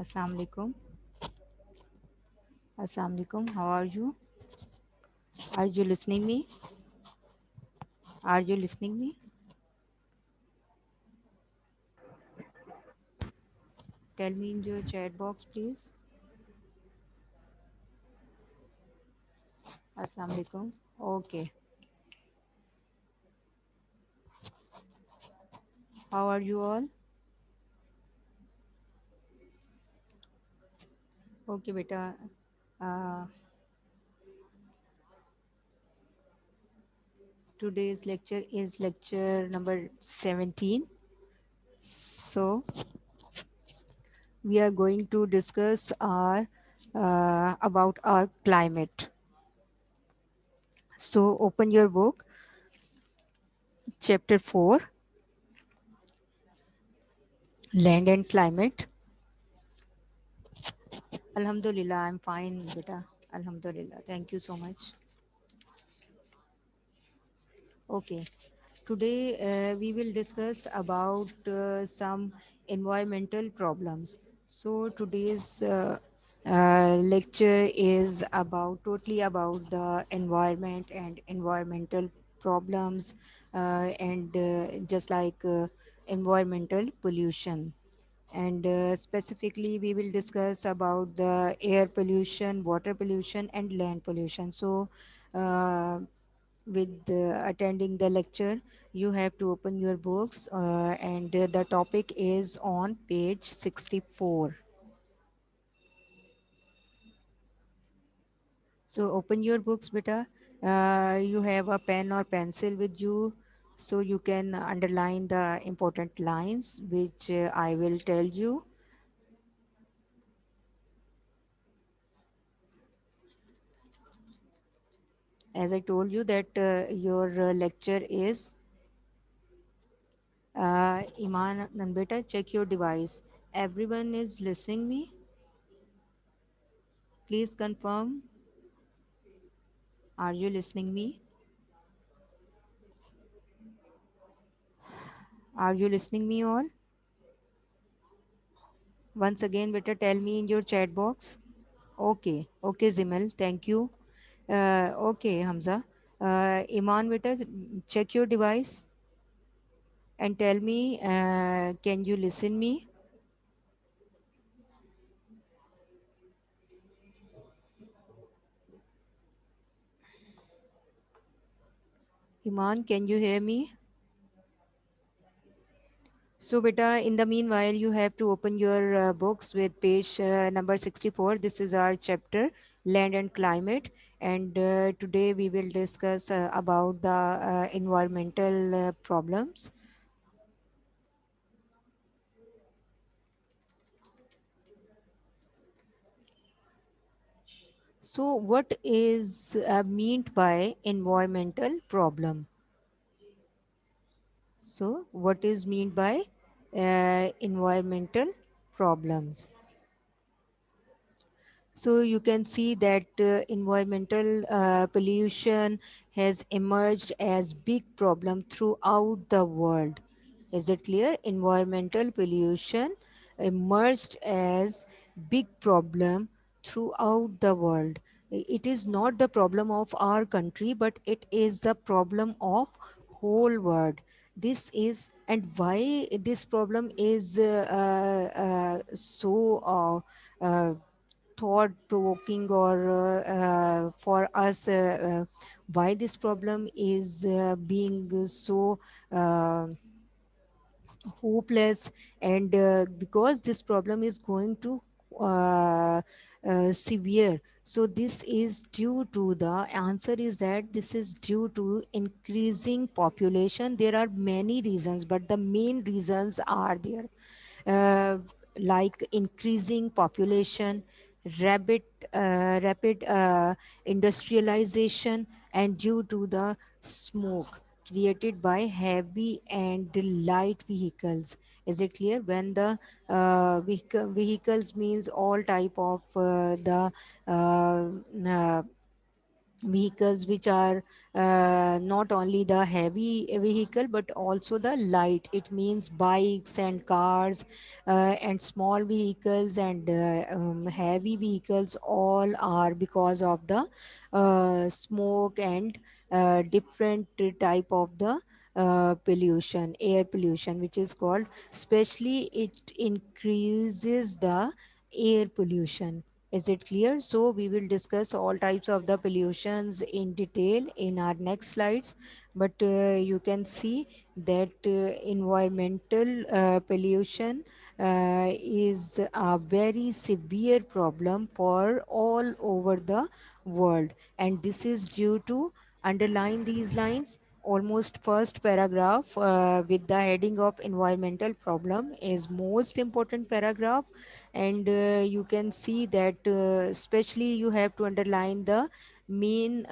Assalamu alaikum. Assalamu alaikum. How are you? Are you listening me? Are you listening me? Tell me in your chat box, please. Assalamu alaikum. Okay. How are you all? Okay, beta. Uh, Today's lecture is lecture number 17. So we are going to discuss our about our climate. So open your book, chapter 4, land and climate. Alhamdulillah, I'm fine, beta. Alhamdulillah. Thank you so much. Okay. Today we will discuss about some environmental problems. So today's lecture is about totally about the environment and environmental problems and just like environmental pollution. And specifically we will discuss about the air pollution, water pollution and land pollution. So uh, with attending the lecture you have to open your books and the topic is on page 64. So open your books, beta. You have a pen or pencil with you, so you can underline the important lines which I will tell you. As I told you that your lecture is Iman and beta, check your device. Everyone is listening me. Please confirm. Are you listening me? Are you listening me all? Once again, beta, tell me in your chat box. Okay, okay, Zimel, thank you. Okay, Hamza. Iman, beta, check your device and tell me, can you listen me? Iman, can you hear me? So, beta, in the meanwhile, you have to open your books with page number 64. This is our chapter, Land and Climate. And today we will discuss about the environmental problems. So, what is meant by environmental problem? So, what is meant by environmental problems? So you can see that environmental pollution has emerged as big problem throughout the world. Is it clear? Environmental pollution emerged as big problem throughout the world. It is not the problem of our country, but it is the problem of whole world. This is, and why this problem is so thought provoking or for us why this problem is being so uh, hopeless, and because this problem is going to severe. So this is due to, the answer is that this is due to increasing population. There are many reasons, but the main reasons are there, uh, like increasing population, rapid industrialization, and due to the smoke created by heavy and light vehicles. Is it clear? When the vehicles means all type of the uh, uh, vehicles which are not only the heavy vehicle but also the light. It means bikes and cars and small vehicles and heavy vehicles, all are because of the smoke and different type of the pollution, air pollution, which is called, especially it increases the air pollution. Is it clear? So we will discuss all types of the pollutions in detail in our next slides. But you can see that environmental pollution is a very severe problem for all over the world. And this is due to, underline these lines, almost first paragraph with the heading of environmental problem is most important paragraph. And you can see that especially you have to underline the main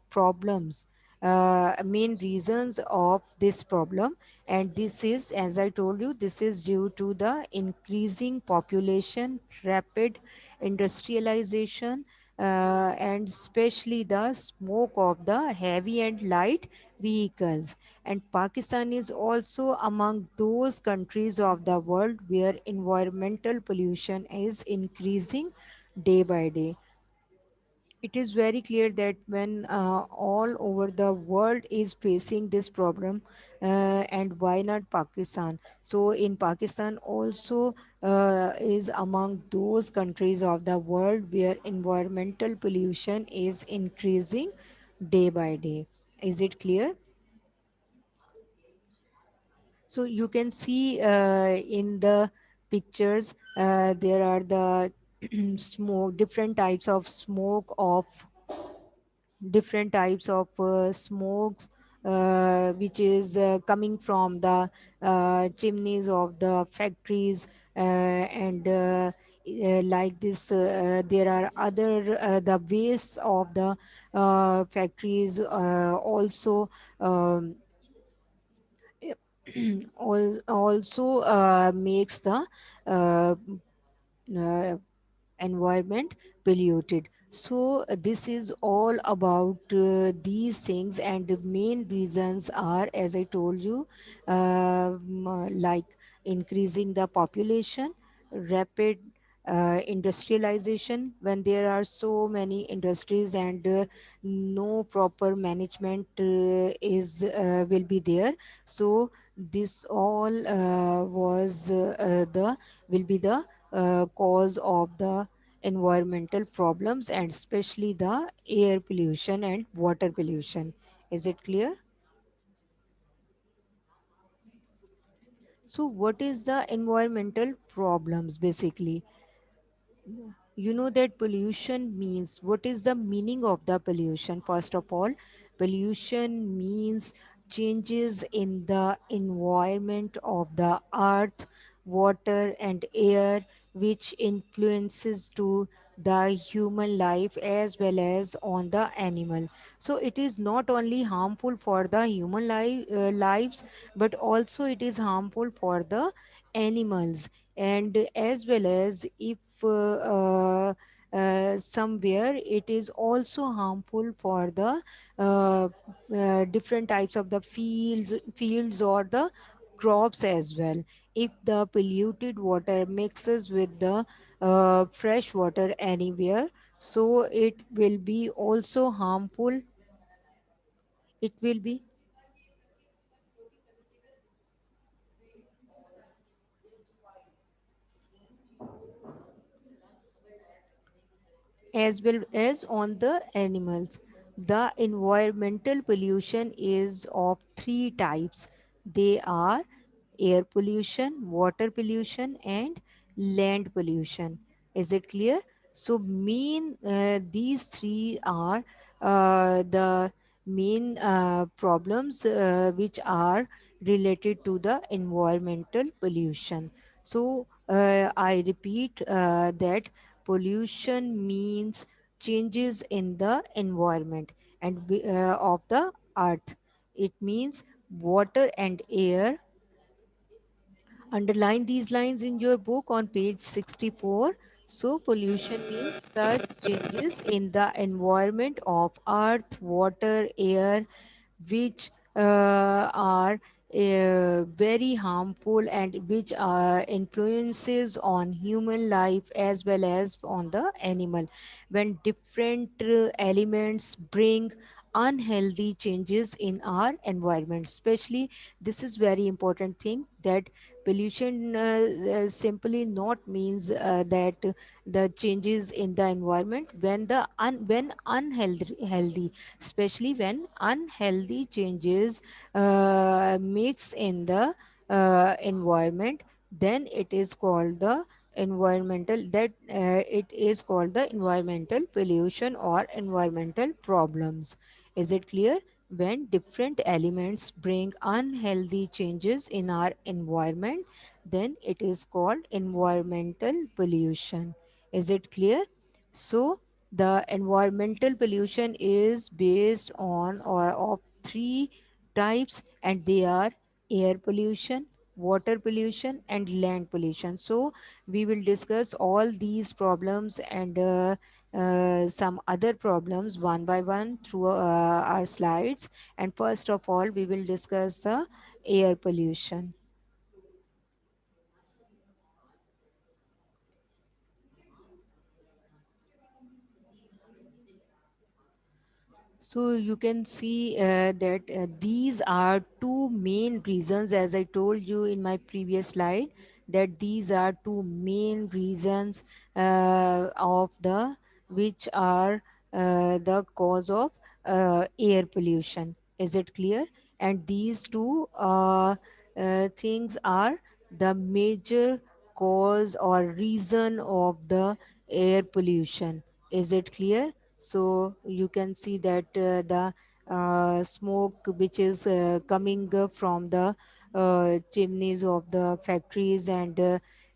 problems, main reasons of this problem. And this is, as I told you, this is due to the increasing population, rapid industrialization, and especially the smoke of the heavy and light vehicles. And Pakistan is also among those countries of the world where environmental pollution is increasing day by day. It is very clear that when all over the world is facing this problem, and why not Pakistan? So in Pakistan also is among those countries of the world where environmental pollution is increasing day by day. Is it clear? So you can see in the pictures there are the smoke, different types of smoke of different types of smokes which is coming from the chimneys of the factories, and like this there are other the wastes of the factories also also makes the uh, uh, environment polluted. So this is all about these things, and the main reasons are, as I told you, like increasing the population, rapid industrialization. When there are so many industries and no proper management is will be there, so this all was the will be the cause of the environmental problems, and especially the air pollution and water pollution. Is it clear? So what is the environmental problems basically? You know that pollution means, what is the meaning of the pollution? First of all, pollution means changes in the environment of the earth, water and air, which influences to the human life as well as on the animal. So it is not only harmful for the human lives, but also it is harmful for the animals. And as well as if somewhere it is also harmful for the uh, different types of the fields or the crops as well. If the polluted water mixes with the fresh water anywhere, so it will be also harmful. It will be, as well as on the animals. The environmental pollution is of three types. They are air pollution, water pollution, and land pollution. Is it clear? So, main these three are the main problems which are related to the environmental pollution. So, I repeat that pollution means changes in the environment and of the earth. It means water and air. Underline these lines in your book on page 64. So, pollution means such changes in the environment of earth, water, air, which are very harmful and which influences on human life as well as on the animal. When different elements bring unhealthy changes in our environment, especially this is very important thing, that pollution simply not means that the changes in the environment when when unhealthy, especially when unhealthy changes mix in the environment, then it is called the environmental, that it is called the environmental pollution or environmental problems. Is it clear? When different elements bring unhealthy changes in our environment, then it is called environmental pollution. Is it clear? So the environmental pollution is based on or of three types, and they are air pollution, water pollution, and land pollution. So we will discuss all these problems and some other problems one by one through our slides. And first of all, we will discuss the air pollution. So you can see that these are two main reasons, as I told you in my previous slide, that these are two main reasons of the which are the cause of air pollution. Is it clear? And these two things are the major cause or reason of the air pollution. Is it clear? So you can see that the smoke which is coming from the chimneys of the factories, and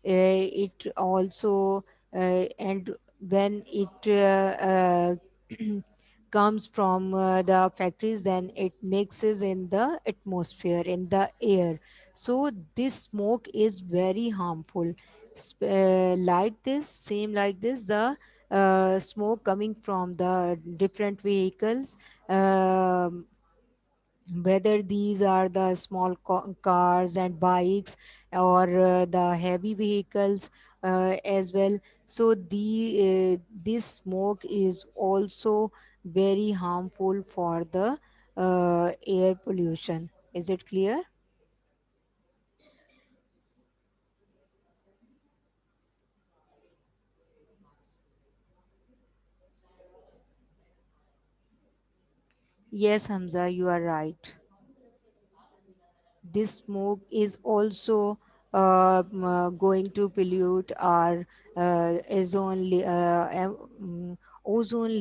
it also and when it comes from the factories, then it mixes in the atmosphere, in the air. So this smoke is very harmful. Like this, same like this, the smoke coming from the different vehicles, um, whether these are the small cars and bikes, or the heavy vehicles as well. So this smoke is also very harmful for the air pollution. Is it clear? Yes, Hamza, you are right. This smoke is also going to pollute our ozone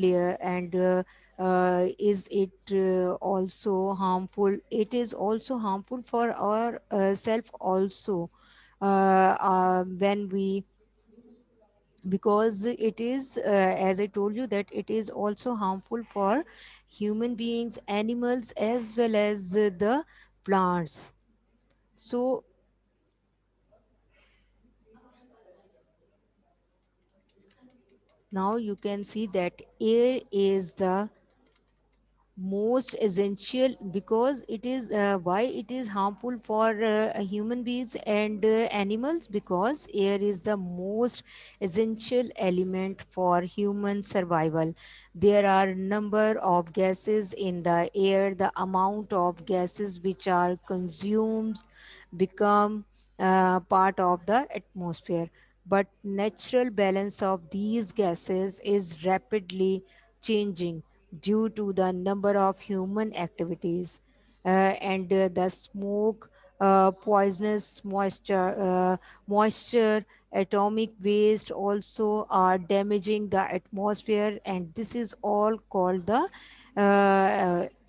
layer, and is it also harmful? It is also harmful for our self also, when we, because it is as I told you, that it is also harmful for human beings, animals, as well as the plants. So now you can see that air is the most essential, because it is why it is harmful for human beings and animals, because air is the most essential element for human survival. There are number of gases in the air. The amount of gases which are consumed become part of the atmosphere, but natural balance of these gases is rapidly changing due to the number of human activities, and the smoke, poisonous moisture, atomic waste also are damaging the atmosphere, and this is all called the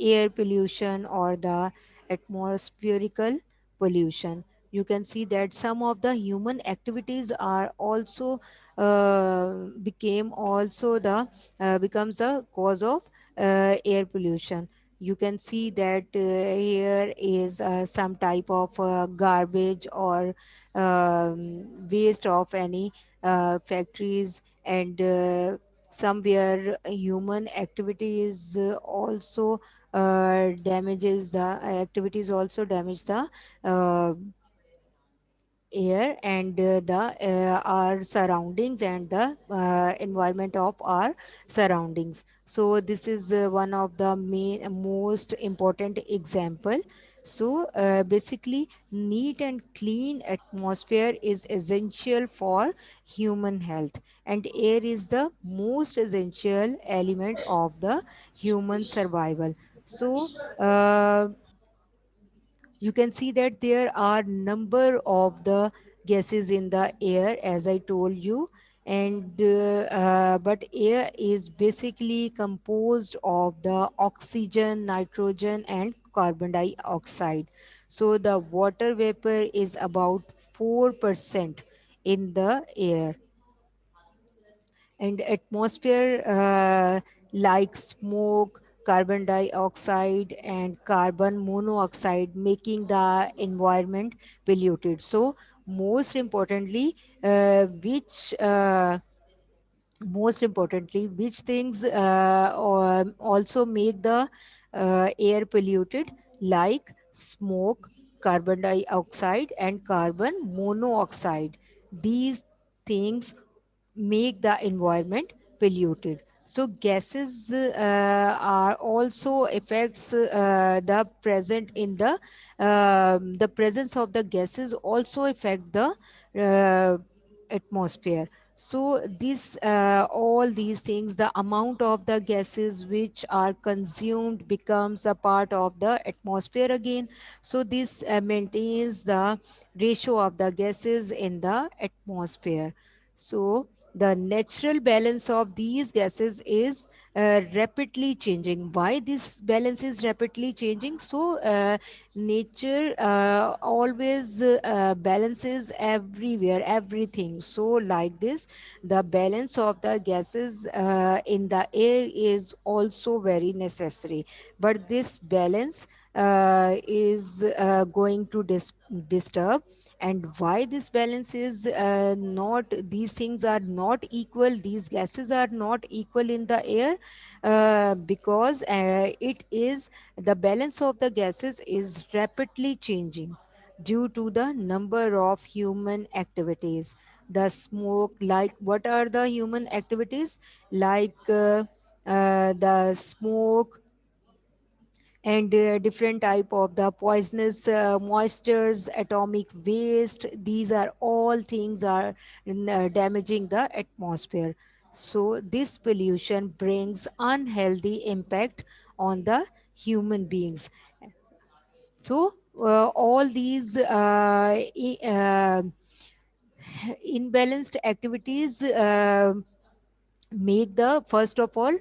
air pollution or the atmospherical pollution. You can see that some of the human activities are also became also the becomes the cause of air pollution. You can see that here is some type of garbage or waste of any factories, and somewhere human activities also damages the activities also damage the uh, air and the our surroundings and the environment of our surroundings. So this is one of the main most important example. So basically neat and clean atmosphere is essential for human health, and air is the most essential element of the human survival. So you can see that there are number of the gases in the air, as I told you. And but air is basically composed of the oxygen, nitrogen, and carbon dioxide. So the water vapor is about 4% in the air, and atmosphere like smoke, carbon dioxide, and carbon monoxide, making the environment polluted. So most importantly, which most importantly, which things also make the air polluted, like smoke, carbon dioxide, and carbon monoxide. These things make the environment polluted. So gases are also affects the presence of the gases also affect the uh, atmosphere. So this all these things, the amount of the gases which are consumed becomes a part of the atmosphere again. So this maintains the ratio of the gases in the atmosphere. So the natural balance of these gases is rapidly changing. Why this balance is rapidly changing? So nature always balances everywhere, everything. So like this, the balance of the gases in the air is also very necessary. But this balance is going to disturb. And why this balance is not, these things are not equal, these gases are not equal in the air, because it is, the balance of the gases is rapidly changing due to the number of human activities. The smoke, like what are the human activities? Like the smoke and different type of the poisonous moistures, atomic waste, these are all things are damaging the atmosphere. So this pollution brings unhealthy impact on the human beings. So all these imbalanced activities make the, first of all,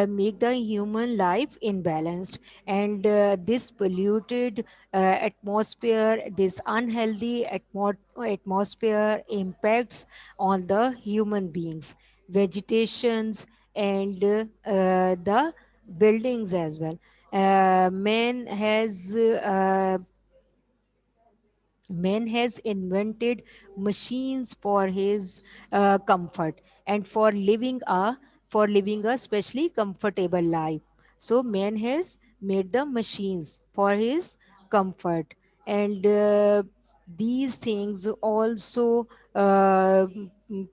make the human life imbalanced. And this polluted atmosphere, this unhealthy atmosphere impacts on the human beings, vegetations, and the buildings as well. Man has Man has invented machines for his comfort and for living a especially comfortable life. So man has made the machines for his comfort, and these things also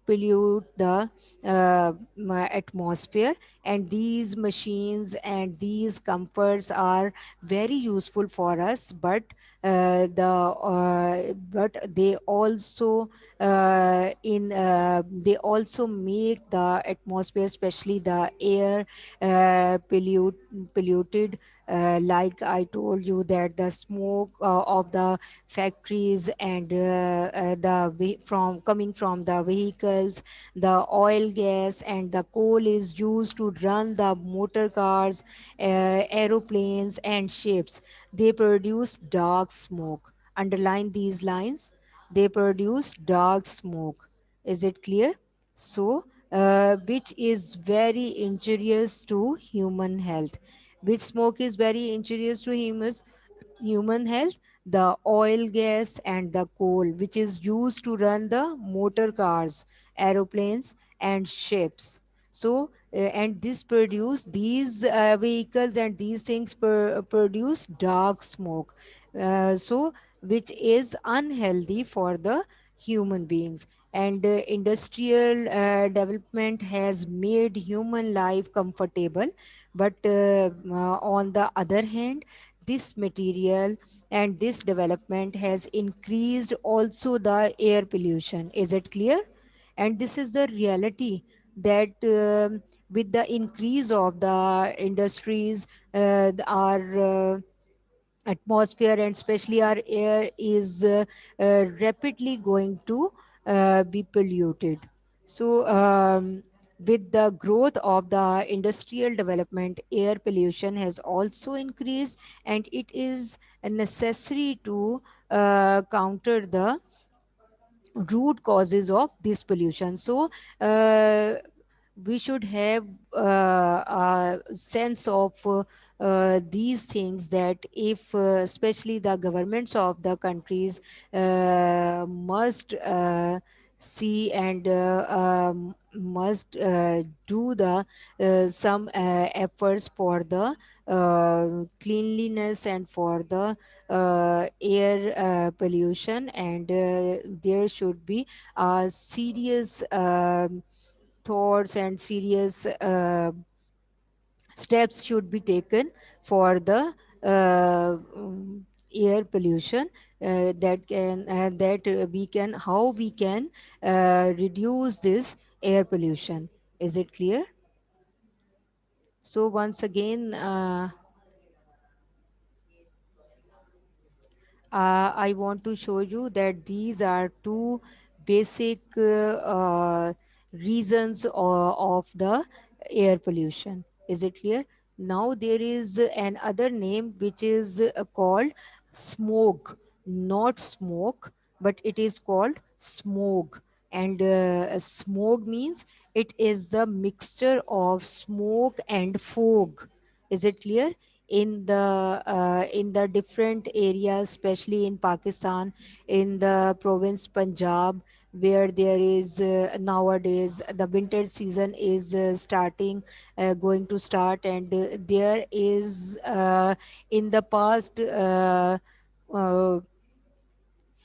pollute the atmosphere. And these machines and these comforts are very useful for us, but they also they also make the atmosphere, especially the air, polluted. Like I told you that the smoke of the factories and from coming from the vehicles, the oil, gas, and the coal is used to run the motor cars, aeroplanes, and ships. They produce dark smoke. Underline these lines. They produce dark smoke. Is it clear? So, which is very injurious to human health. Which smoke is very injurious to human health? The oil, gas, and the coal, which is used to run the motor cars, aeroplanes, and ships. So, and this produce these vehicles and these things produce dark smoke, so which is unhealthy for the human beings. And industrial development has made human life comfortable, but on the other hand, this material and this development has increased also the air pollution. Is it clear? And this is the reality that with the increase of the industries, our atmosphere and especially our air is rapidly going to be polluted. So, with the growth of the industrial development, air pollution has also increased, and it is necessary to counter the root causes of this pollution. So, uh, we should have a sense of these things, that if especially the governments of the countries must see and must do the some efforts for the cleanliness and for the air pollution, and there should be serious thoughts and serious steps should be taken for the air pollution, that we can how we can reduce this air pollution. Is it clear? So once again, I want to show you that these are two basic reasons of the air pollution. Is it clear? Now there is another name which is called smoke, not smoke, but it is called smog. And smog means it is the mixture of smoke and fog. Is it clear? In the different areas, especially in Pakistan, in the province Punjab, where there is nowadays the winter season is going to start, and there is in the past uh,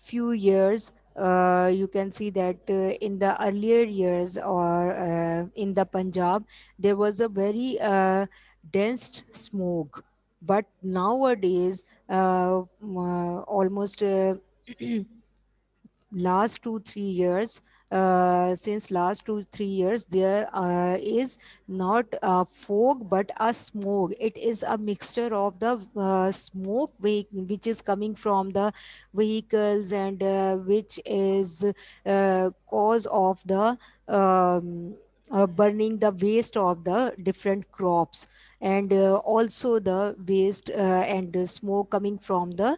few years, you can see that in the earlier years, or in the Punjab, there was a very dense smoke. But nowadays, almost last 2 3 years, since last 2 3 years, there is not a fog but a smoke. It is a mixture of the smoke which is coming from the vehicles, and which is cause of the burning the waste of the different crops, and also the waste and the smoke coming from the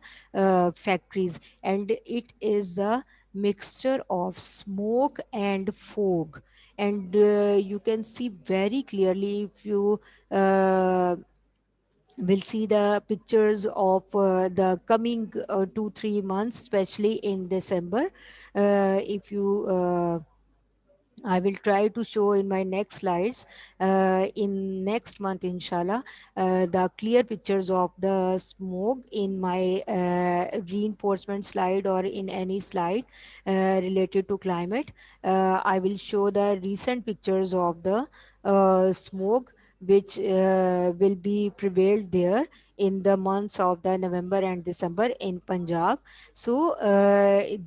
factories. And it is the mixture of smoke and fog. And you can see very clearly, if you will see the pictures of the coming 2 3 months, especially in December. If you I will try to show in my next slides, in next month, inshallah, the clear pictures of the smoke in my reinforcement slide, or in any slide related to climate. I will show the recent pictures of the smoke which will be prevailed there in the months of the November and December in Punjab. So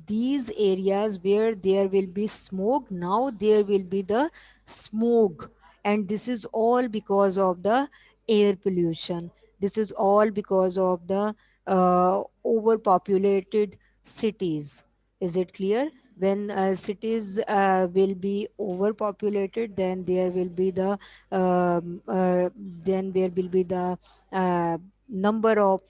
these areas where there will be smoke, now there will be the smog, and this is all because of the air pollution. This is all because of the overpopulated cities. Is it clear? When cities will be overpopulated, then there will be the um, uh, then there will be the uh, number of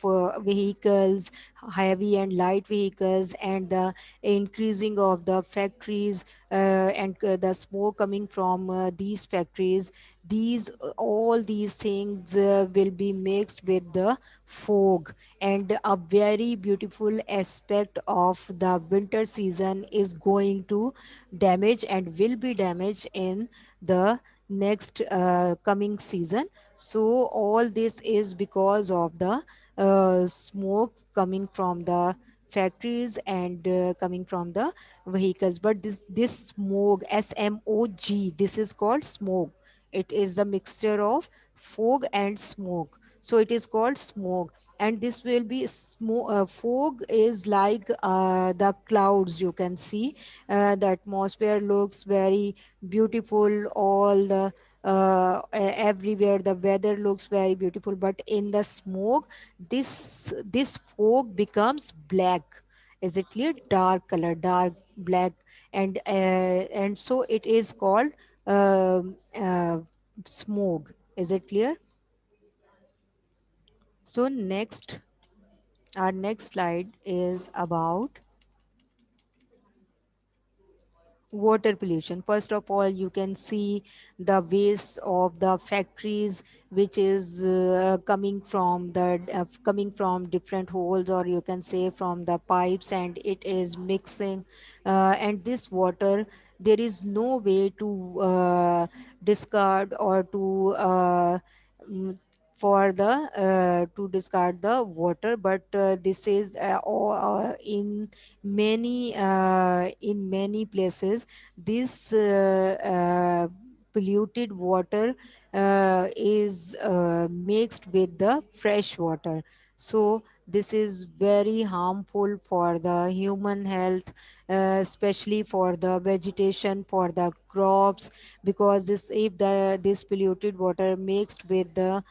vehicles, heavy and light vehicles, and the increasing of the factories, and the smoke coming from these factories, these all these things will be mixed with the fog. And a very beautiful aspect of the winter season is going to damage and will be damaged in the next coming season. So all this is because of the smoke coming from the factories and coming from the vehicles. But this smog, this is called smoke. It is the mixture of fog and smoke, so it is called smoke. And this will be smoke. Fog is like the clouds you can see. The atmosphere looks very beautiful, all the everywhere the weather looks very beautiful. But in the smoke, this fog becomes black. Is it clear? Dark color, dark black. And so it is called smoke. Is it clear? So next, our next slide is about water pollution. First of all, you can see the waste of the factories, which is coming from different holes, or you can say from the pipes, and it is mixing. And this water, there is no way to discard or to mm, for the to discard the water. But this is in many places, this polluted water is mixed with the fresh water. So this is very harmful for the human health, especially for the vegetation, for the crops. Because this polluted water mixed with the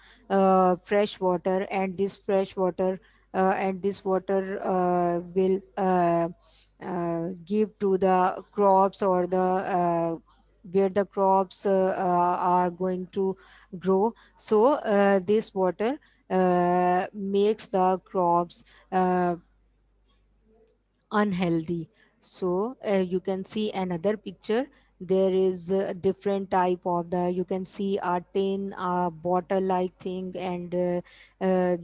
fresh water, and this fresh water and this water will give to the crops, or the where the crops are going to grow. So this water makes the crops uh, unhealthy. So you can see another picture. There is a different type of the, you can see a tin, a bottle like thing, and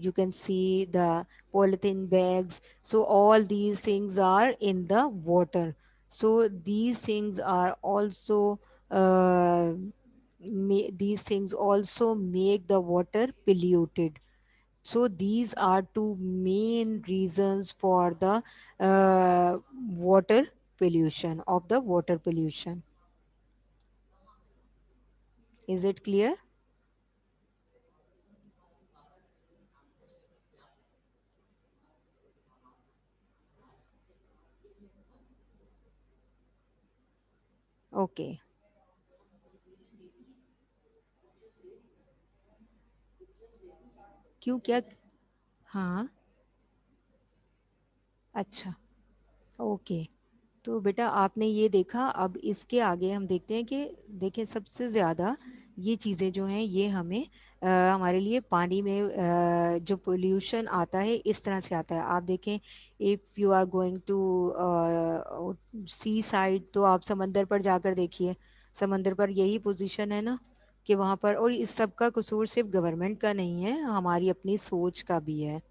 you can see the polythene bags. So all these things are in the water. So these things are also these things also make the water polluted. So these are two main reasons for the water pollution. Is it clear? Okay. क्यों क्या? हाँ. अच्छा. Okay. तो बेटा आपने ये देखा, अब इसके आगे हम देखते हैं कि देखें सबसे ज़्यादा ये चीज़ें जो हैं ये हमें हमारे लिए पानी में जो पोल्यूशन आता है इस तरह से आता है। आप देखें, if you are going to seaside, तो आप समंदर पर जाकर देखिए। समंदर पर यही पोजीशन है ना, कि वहाँ पर, और इस सब का कसूर सिर्फ गवर्नमेंट का नहीं है, हमारी अपनी सोच का भी है।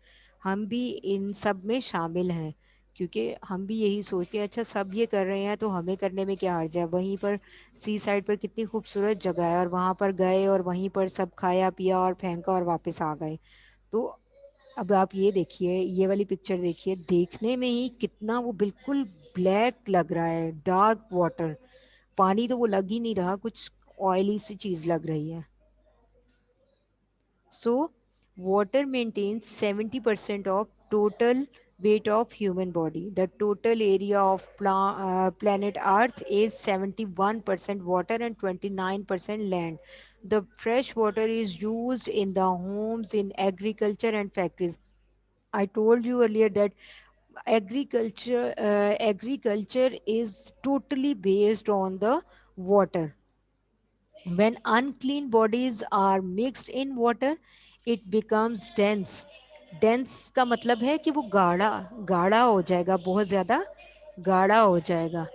हम भी इन सब में शामिल हैं, क्योंकि हम भी यही सोचते हैं अच्छा सब ये कर रहे हैं तो हमें करने में क्या हर्ज है। वहीं पर सी साइड पर कितनी खूबसूरत जगह है, और वहाँ पर गए और वहीं पर सब खाया पिया और फेंका और वापस आ गए। तो अब आप ये देखिए, ये वाली पिक्चर देखिए, देखने में ही कितना वो बिल्कुल ब्लैक लग रहा है, डार्क वाटर। पानी तो वो लग ही नहीं रहा, कुछ ऑयली सी चीज लग रही है। So, water maintains 70% of total weight of human body. The total area of planet Earth is 71% water and 29% land. The fresh water is used in the homes, in agriculture and factories. I told you earlier that agriculture is totally based on the water. When unclean bodies are mixed in water, it becomes dense. Dense का मतलब है कि वो गाढ़ा गाढ़ा हो जाएगा, बहुत ज़्यादा गाढ़ा हो जाएगा,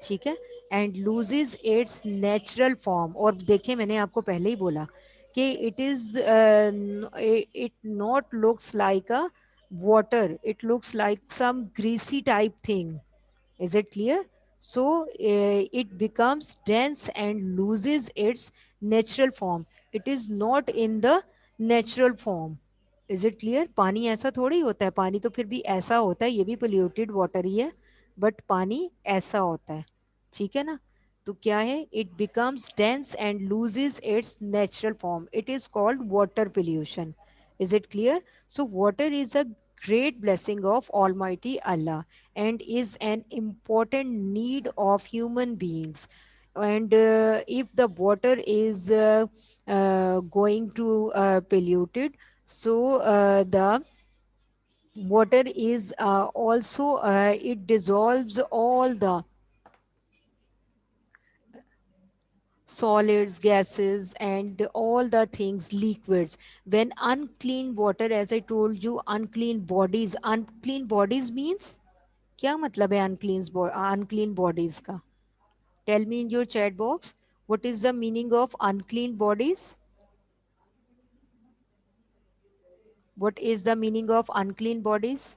ठीक है। And loses its natural form, और देखिए मैंने आपको पहले ही बोला कि it is it not looks like a water, it looks like some greasy type thing. Is it clear? So it becomes dense and loses its natural form. It is not in the natural form. Is it clear? पानी ऐसा थोड़ी होता है, पानी तो फिर भी ऐसा होता है, ये भी polluted water ही है, बट पानी ऐसा होता है, ठीक है ना। तो क्या है, it becomes dense and loses its natural form. It is called water pollution. Is it clear? So water is a great blessing of Almighty Allah and is an important need of human beings. And if the water is going to polluted, so the water is also it dissolves all the solids, gases, and all the things, liquids. When unclean water, as I told you, unclean bodies means, क्या मतलब है unclean bodies का? Tell me in your chat box, what is the meaning of unclean bodies? What is the meaning of unclean bodies?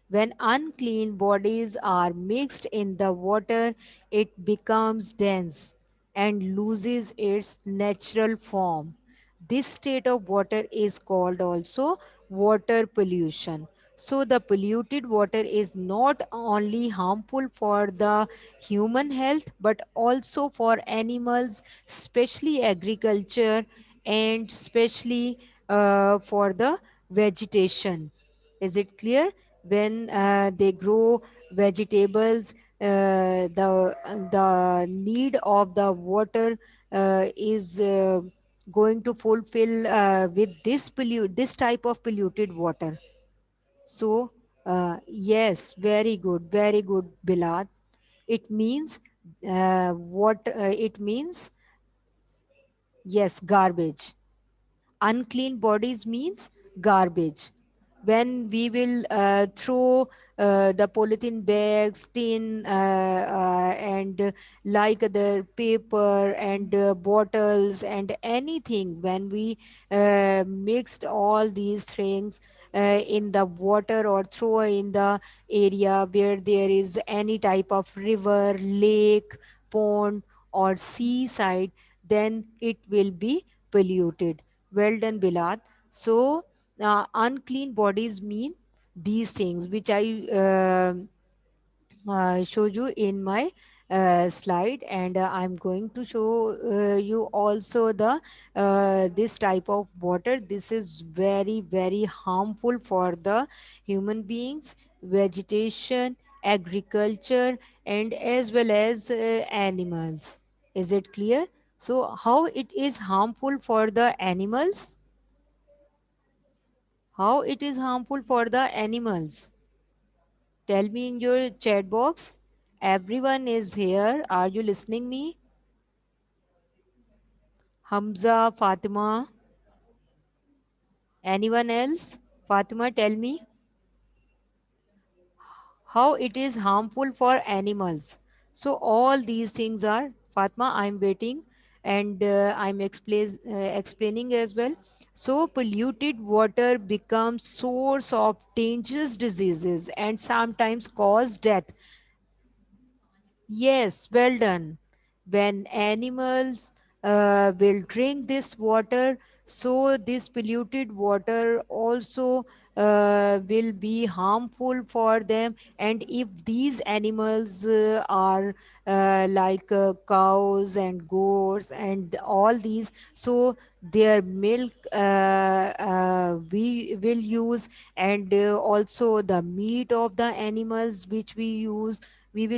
When unclean bodies are mixed in the water, it becomes dense and loses its natural form. This state of water is called also water pollution. So the polluted water is not only harmful for the human health but also for animals, especially agriculture and especially for the vegetation. Is it clear? When they grow vegetables, the need of the water is going to fulfill with this type of polluted water. So yes, very good, Bilal. It means what it means. Yes, garbage. Unclean bodies means garbage. When we will throw the polythene bags, tin, and like the paper and bottles and anything, when we mixed all these things in the water or throw in the area where there is any type of river, lake, pond, or seaside, then it will be polluted. Well done, Bilal. So, unclean bodies mean these things which I showed you in my slide, and I'm going to show you also the this type of water. This is very harmful for the human beings, vegetation, agriculture, and as well as animals. Is it clear? So how it is harmful for the animals? How it is harmful for the animals? Tell me in your chat box. Everyone is here. Are you listening me? Hamza, Fatima, anyone else? Fatima, tell me how it is harmful for animals. So all these things are, Fatima, I'm waiting, and I'm explaining as well. So polluted water becomes source of dangerous diseases and sometimes cause death. Yes, well done. When animals will drink this water, so this polluted water also will be harmful for them. And if these animals are like cows and goats and all these, so their milk we will use, and also the meat of the animals which we will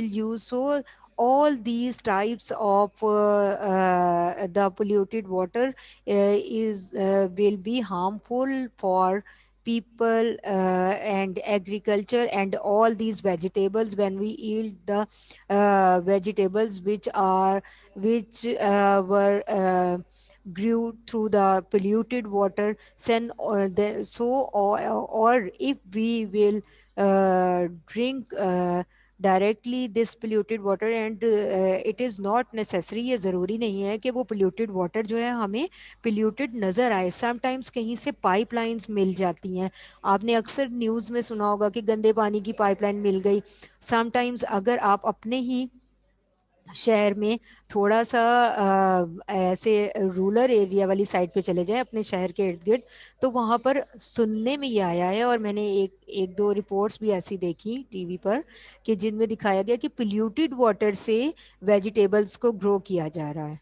use. So all these types of the polluted water is will be harmful for people and agriculture and all these vegetables. When we eat the vegetables which were grew through the polluted water. Or if we will drink directly this polluted water, and it is not necessary, ये ज़रूरी नहीं है कि वो polluted water जो है हमें polluted नज़र आए. समटाइम्स कहीं से पाइपलाइंस मिल जाती हैं. आपने अक्सर न्यूज़ में सुना होगा कि गंदे पानी की पाइपलाइन मिल गई. समटाइम्स अगर आप अपने ही शहर में थोड़ा सा ऐसे रूरल एरिया वाली साइड पे चले जाएं अपने शहर के इर्द गिर्द, तो वहाँ पर सुनने में ये आया है, और मैंने एक एक दो रिपोर्ट्स भी ऐसी देखी टीवी पर कि जिनमें दिखाया गया कि पोल्यूटेड वाटर से वेजिटेबल्स को ग्रो किया जा रहा है.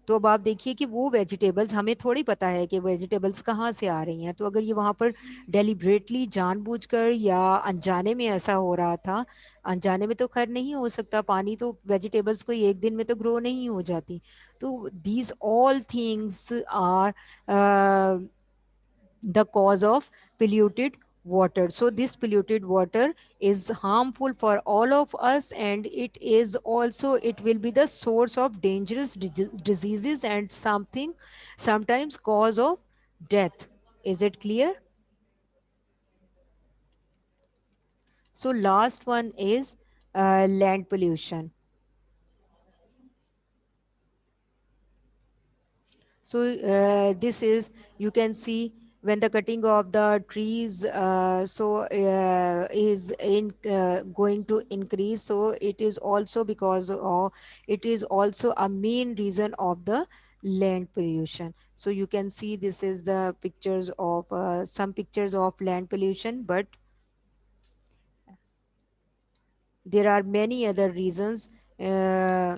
तो अब आप देखिए कि वो वेजिटेबल्स, हमें थोड़ी पता है कि वेजिटेबल्स कहाँ से आ रही हैं. तो अगर ये वहाँ पर डेलिब्रेटली जानबूझकर या अनजाने में ऐसा हो रहा था, अनजाने में तो खैर नहीं हो सकता, पानी तो वेजिटेबल्स को एक दिन में तो ग्रो नहीं हो जाती. तो these all things are the cause of polluted water. So this polluted water is harmful for all of us, and it is also, it will be the source of dangerous diseases and sometimes cause of death. Is it clear? So last one is land pollution. So this is, you can see, when the cutting of the trees is in going to increase. So it is also because of, it is also a main reason of the land pollution. So you can see this is the pictures of some pictures of land pollution, but there are many other reasons uh,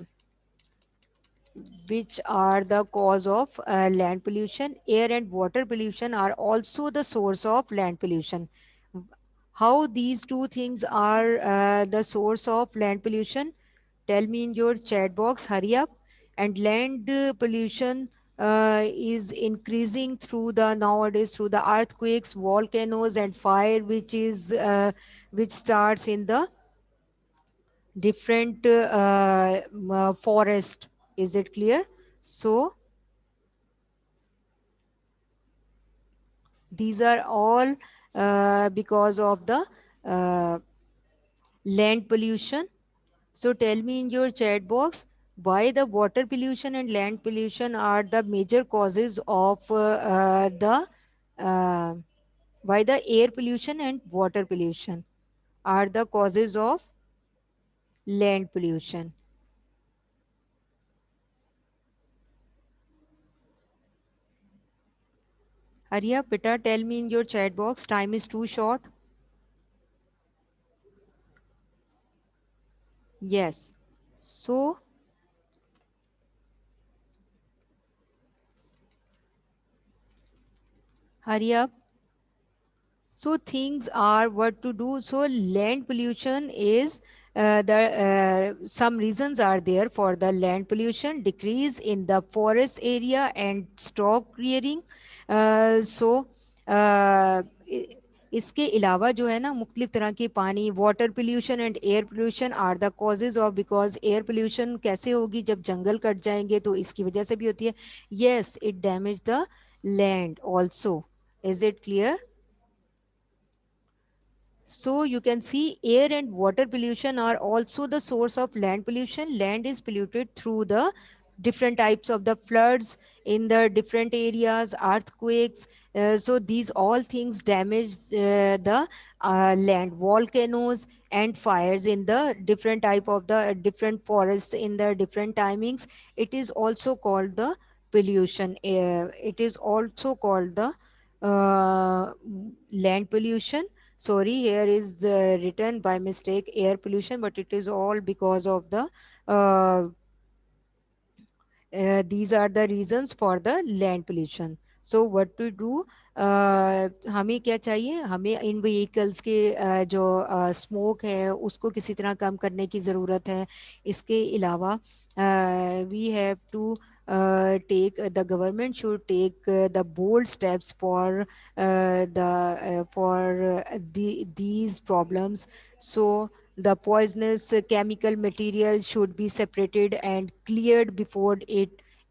which are the cause of land pollution. Air and water pollution are also the source of land pollution. How these two things are the source of land pollution? Tell me in your chat box, hurry up. And land pollution is increasing through the nowadays through the earthquakes, volcanoes, and fire, which starts in the different forest. Is it clear? So these are all because of the uh, land pollution. So tell me in your chat box why the water pollution and land pollution are the major causes of the uh, why the air pollution and water pollution are the causes of land pollution. Hurry up, beta, tell me in your chat box. Time is too short. Yes. So hurry up. So things are what to do. So land pollution is the some reasons are there for the land pollution: decrease in the forest area and stop clearing. So इसके अलावा जो है ना, मुख्तलिफ तरह के पानी, water pollution and air pollution are the causes of, because air pollution कैसे होगी जब जंगल कट जाएंगे, तो इसकी वजह से भी होती है. Yes, it damage the land also. Is it clear? So you can see air and water pollution are also the source of land pollution. Land is polluted through the different types of the floods in the different areas, earthquakes. So these all things damage the land, volcanoes and fires in the different type of the different forests in the different timings. It is also called the pollution. It is also called the uh, land pollution. Sorry, here is written by mistake air pollution, but it is all because of the uh, these are the reasons for the land pollution. So what to do? हमें क्या चाहिए, हमें इन vehicles के जो smoke है उसको किसी तरह कम करने की ज़रूरत है. इसके अलावा we have to take the government should take the bold steps for these problems. So the poisonous chemical material should be separated and cleared before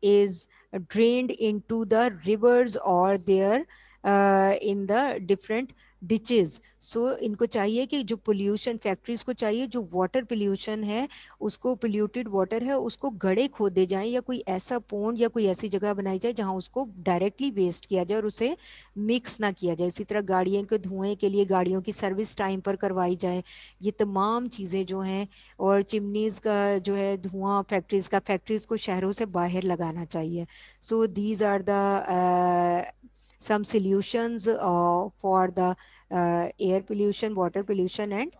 is drained into the rivers or there in the different ditches. So इनको चाहिए कि जो pollution factories को चाहिए जो water pollution है उसको polluted water है उसको गड्ढे खोदे जाएं या कोई ऐसा pond या कोई ऐसी जगह बनाई जाए जहां उसको directly waste किया जाए और उसे मिक्स ना किया जाए। इसी तरह गाड़ियों के धुएं के लिए गाड़ियों की सर्विस टाइम पर करवाई जाए। ये तमाम चीज़ें जो हैं और चिमनीज का जो है धुआं फैक्ट्रीज को शहरों से बाहर लगाना चाहिए। So these are the some solutions for the air pollution, water pollution, and